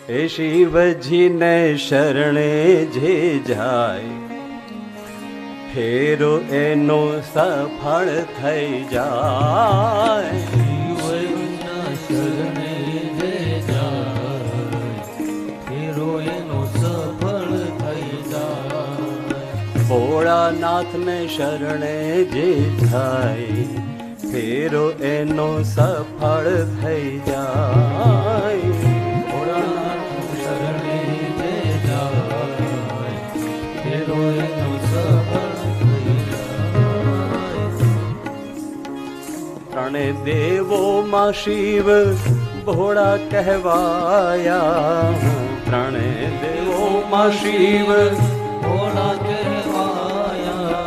એ શિવજીને શરણે જે જાય ફેરો એનો સફળ થઈ જાય. શિવજીના શરણે જે જાય ફેરો એનો સફળ થઈ જાય. ભોળાનાથને શરણે જે જાય ફેરો એનો સફળ થઈ જાય. ત્રણે દેવોમાં શિવ ભોળા કહેવાયા. ત્રણે દેવોમાં શિવ ભોળા કહેવાયા.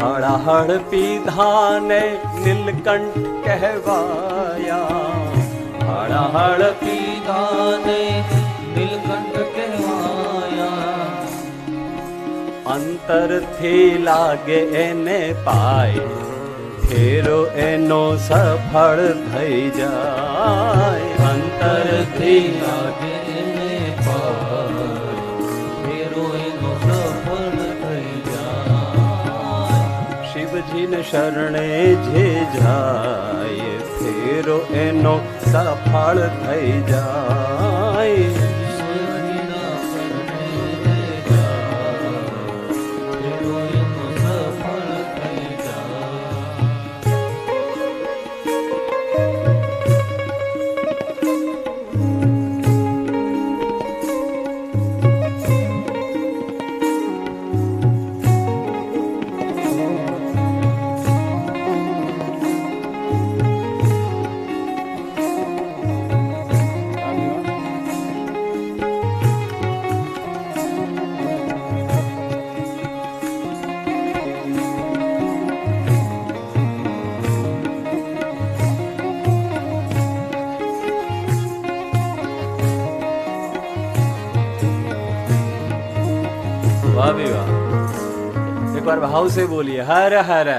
હળહળ પીધાને નીલકંઠ કહેવાયા. હળહળ પીધાને નીલકંઠ કહેવાયા. અંતરથી લાગે એને પાય ફેરો એનો સફળ થઈ જાય. અંતરથી લાગે એને પાય ફેરો એનો સફળ થઈ જાય. શિવજીને શરણે જે જાય ફેરો એનો સફળ થઈ જાય. वाह भी वाह. एक बार भाव से बोलिए हर हर